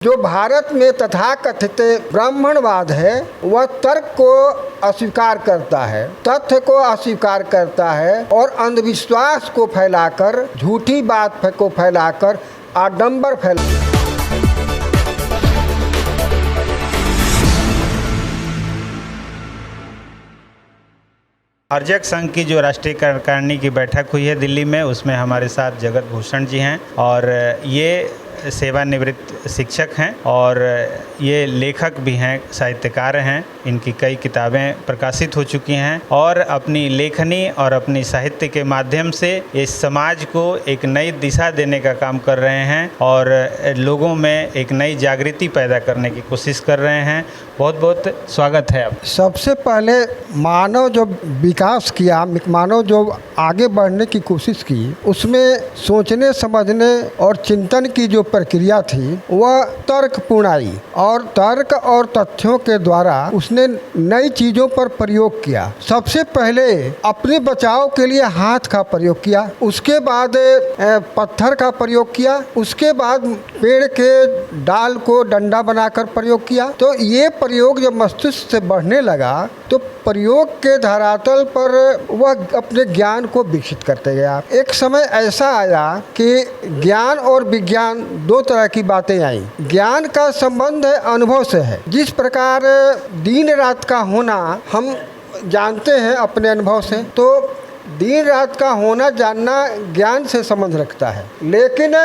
जो भारत में तथाकथित ब्राह्मणवाद है वह तर्क को अस्वीकार करता है, तथ्य को अस्वीकार करता है और अंधविश्वास को फैलाकर, झूठी बात को फैलाकर आडंबर फैला। अर्जक संघ की जो राष्ट्रीय कार्यकारिणी की बैठक हुई है दिल्ली में, उसमें हमारे साथ जगत भूषण जी हैं और ये सेवानिवृत्त शिक्षक हैं और ये लेखक भी हैं, साहित्यकार हैं। इनकी कई किताबें प्रकाशित हो चुकी हैं और अपनी लेखनी और अपनी साहित्य के माध्यम से इस समाज को एक नई दिशा देने का काम कर रहे हैं और लोगों में एक नई जागृति पैदा करने की कोशिश कर रहे हैं। बहुत बहुत स्वागत है आप। सबसे पहले मानव जो विकास किया, मानव जो आगे बढ़ने की कोशिश की, उसमें सोचने समझने और चिंतन की जो प्रक्रिया थी वह तर्कपूर्ण आई और तर्क और तथ्यों के द्वारा उसने नई चीज़ों पर प्रयोग किया। सबसे पहले अपने बचाव के लिए हाथ का प्रयोग किया, उसके बाद पत्थर का प्रयोग किया, उसके बाद पेड़ के डाल को डंडा बनाकर प्रयोग किया। तो ये प्रयोग जब मस्तिष्क से बढ़ने लगा तो प्रयोग के धरातल पर वह अपने ज्ञान को विकसित करते गया। एक समय ऐसा आया कि ज्ञान और विज्ञान दो तरह की बातें आई। ज्ञान का संबंध अनुभव से है। जिस प्रकार दिन रात का होना हम जानते हैं अपने अनुभव से, तो दिन रात का होना जानना ज्ञान से संबंध रखता है। लेकिन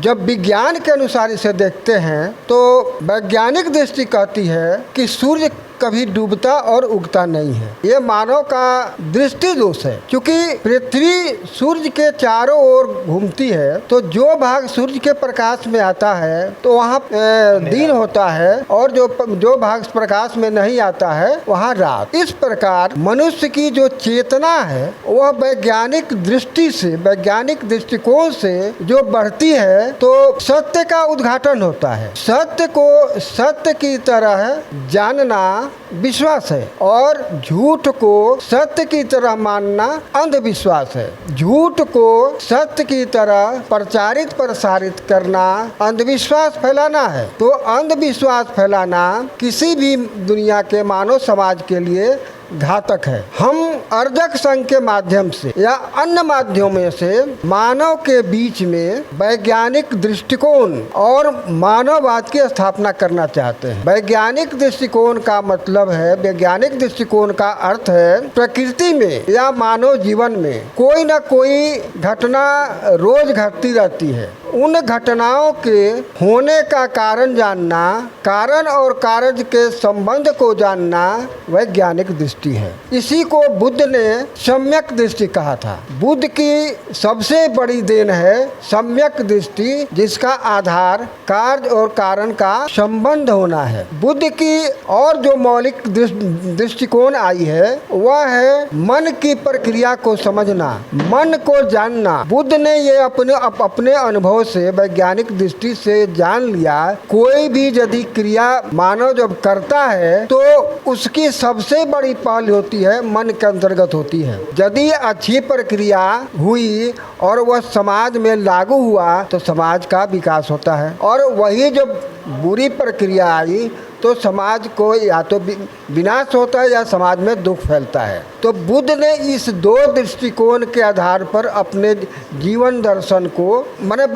जब विज्ञान के अनुसार इसे देखते हैं तो वैज्ञानिक दृष्टि कहती है कि सूर्य कभी डूबता और उगता नहीं है। ये मानव का दृष्टि दोष है। क्योंकि पृथ्वी सूर्य के चारों ओर घूमती है, तो जो भाग सूर्य के प्रकाश में आता है तो वहाँ दिन होता है और जो भाग प्रकाश में नहीं आता है वहाँ रात। इस प्रकार मनुष्य की जो चेतना है वह वैज्ञानिक दृष्टि से, वैज्ञानिक दृष्टिकोण से जो बढ़ती है तो सत्य का उद्घाटन होता है। सत्य को सत्य की तरह जानना विश्वास है और झूठ को सत्य की तरह मानना अंधविश्वास है। झूठ को सत्य की तरह प्रचारित प्रसारित करना अंधविश्वास फैलाना है। तो अंधविश्वास फैलाना किसी भी दुनिया के मानव समाज के लिए घातक है। हम अर्जक संघ के माध्यम से या अन्य माध्यमों से मानव के बीच में वैज्ञानिक दृष्टिकोण और मानववाद की स्थापना करना चाहते हैं। वैज्ञानिक दृष्टिकोण का मतलब है, वैज्ञानिक दृष्टिकोण का अर्थ है प्रकृति में या मानव जीवन में कोई न कोई घटना रोज घटती रहती है। उन घटनाओं के होने का कारण जानना, कारण और कार्य के संबंध को जानना वैज्ञानिक दृष्टि है। इसी को बुद्ध ने सम्यक दृष्टि कहा था। बुद्ध की सबसे बड़ी देन है सम्यक दृष्टि, जिसका आधार कार्य और कारण का संबंध होना है। बुद्ध की और जो मौलिक दृष्टिकोण आई है वह है मन की प्रक्रिया को समझना, मन को जानना। बुद्ध ने ये अपने अनुभव से, वैज्ञानिक दृष्टि से जान लिया, कोई भी यदि क्रिया मानव जब करता है तो उसकी सबसे बड़ी पहल होती है मन के अंतर्गत होती है। यदि अच्छी प्रक्रिया हुई और वह समाज में लागू हुआ तो समाज का विकास होता है, और वही जब बुरी प्रक्रिया आई तो समाज को या तो विनाश होता है या समाज में दुख फैलता है। तो बुद्ध ने इस दो दृष्टिकोण के आधार पर अपने जीवन दर्शन को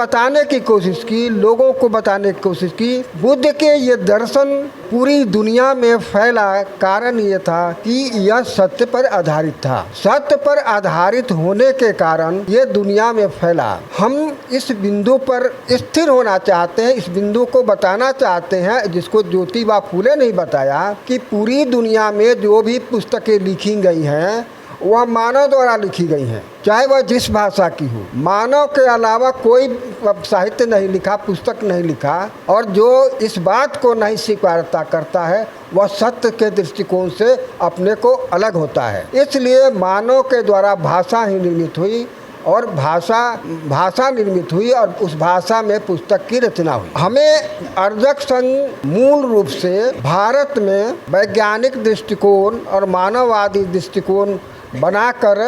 बताने की कोशिश की, लोगों को बताने की कोशिश की। बुद्ध के ये दर्शन पूरी दुनिया में फैला, कारण ये था कि यह सत्य पर आधारित था। सत्य पर आधारित होने के कारण ये दुनिया में फैला। हम इस बिंदु पर स्थिर होना चाहते हैं, इस बिंदु को बताना चाहते हैं, जिसको ज्योतिबा फूले ने बताया कि पूरी दुनिया में जो भी पुस्तकें लिखी गई हैं वह मानव द्वारा लिखी गई हैं, चाहे वह जिस भाषा की हो। मानव के अलावा कोई साहित्य नहीं लिखा, पुस्तक नहीं लिखा, और जो इस बात को नहीं स्वीकारता करता है वह सत्य के दृष्टिकोण से अपने को अलग होता है। इसलिए मानव के द्वारा भाषा ही निर्मित हुई और भाषा निर्मित हुई और उस भाषा में पुस्तक की रचना हुई। हमें अर्जक संघ मूल रूप से भारत में वैज्ञानिक दृष्टिकोण और मानववादी दृष्टिकोण बनाकर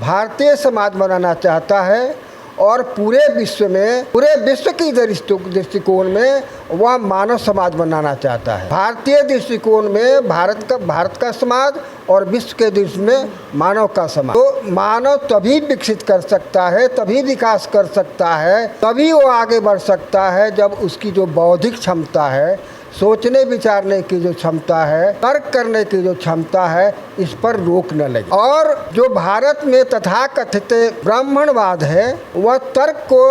भारतीय समाज बनाना चाहता है और पूरे विश्व की दृष्टिकोण में वह मानव समाज बनाना चाहता है। भारतीय दृष्टिकोण में भारत का समाज और विश्व के दृष्टि में मानव का समाज। तो मानव तभी विकसित कर सकता है, तभी विकास कर सकता है, तभी वो आगे बढ़ सकता है जब उसकी जो बौद्धिक क्षमता है, सोचने विचारने की जो क्षमता है, तर्क करने की जो क्षमता है, इस पर रोक न लगे। और जो भारत में तथाकथित ब्राह्मणवाद है, वह तर्क को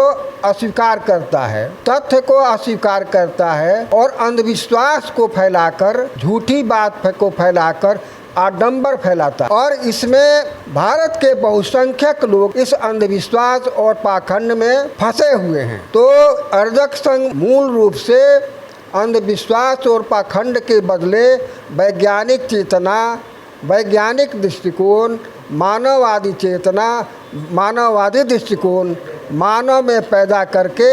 अस्वीकार करता है, तथ्य को अस्वीकार करता है और अंधविश्वास को फैलाकर, झूठी बात को फैलाकर आडंबर फैलाता है। और इसमें भारत के बहुसंख्यक लोग इस अंधविश्वास और पाखंड में फंसे हुए हैं। तो अर्जक संघ मूल रूप से अंधविश्वास और पाखंड के बदले वैज्ञानिक चेतना, वैज्ञानिक दृष्टिकोण, मानववादी चेतना, मानववादी दृष्टिकोण मानव में पैदा करके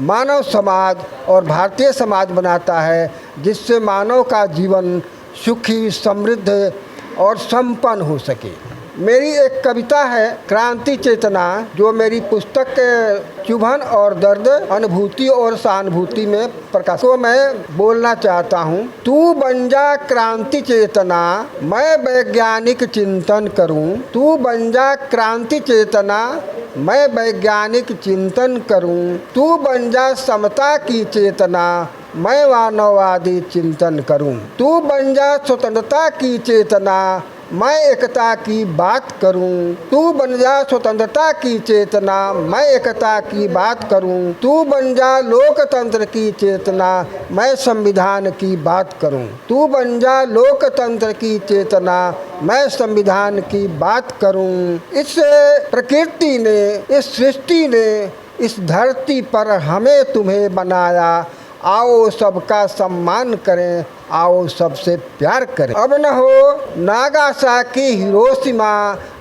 मानव समाज और भारतीय समाज बनाता है, जिससे मानव का जीवन सुखी, समृद्ध और संपन्न हो सके। मेरी एक कविता है क्रांति चेतना, जो मेरी पुस्तक चुभन और दर्द, अनुभूति और सहानुभूति में प्रकाश को मैं बोलना चाहता हूँ। तू बन जा क्रांति चेतना, मैं वैज्ञानिक चिंतन करूँ। तू बन जा क्रांति चेतना, मैं वैज्ञानिक चिंतन करूँ। तू बन जा समता की चेतना, मैं मानववादी चिंतन करूं। तू बन जा स्वतंत्रता की चेतना, मैं एकता की बात करूं। तू बन जा स्वतंत्रता की चेतना, मैं एकता की बात करूं। तू बन जा लोकतंत्र की चेतना, मैं संविधान की बात करूं। तू बन जा लोकतंत्र की चेतना, मैं संविधान की बात करूं। इस प्रकृति ने, इस सृष्टि ने इस धरती पर हमें तुम्हें बनाया, आओ सबका सम्मान करें, आओ सबसे प्यार करें। अब न हो नागासाकी हिरोशिमा,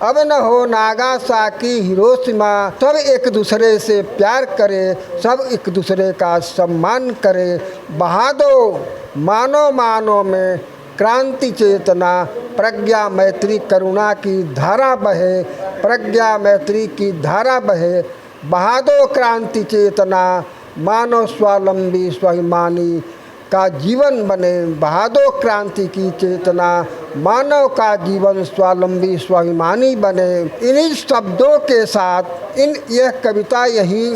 अब न हो नागासाकी हिरोशिमा, सब एक दूसरे से प्यार करें, सब एक दूसरे का सम्मान करें। बहा दो मानव में क्रांति चेतना, प्रज्ञा मैत्री करुणा की धारा बहे, प्रज्ञा मैत्री की धारा बहे। बहा दो क्रांति चेतना, मानव स्वावलंबी स्वाभिमानी का जीवन बने। बहा दो क्रांति की चेतना, मानव का जीवन स्वावलंबी स्वाभिमानी बने। इन्हीं शब्दों के साथ यह कविता यहीं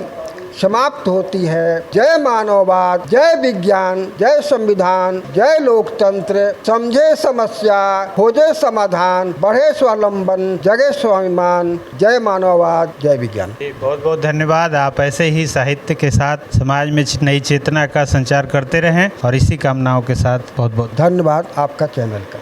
समाप्त होती है। जय मानववाद, जय विज्ञान, जय संविधान, जय लोकतंत्र। समझे समस्या, खोजे समाधान, बढ़े स्वावलंबन, जगे स्वाभिमान। जय मानववाद, जय विज्ञान। बहुत बहुत धन्यवाद। आप ऐसे ही साहित्य के साथ समाज में नई चेतना का संचार करते रहें और इसी कामनाओं के साथ बहुत बहुत धन्यवाद आपका चैनल का।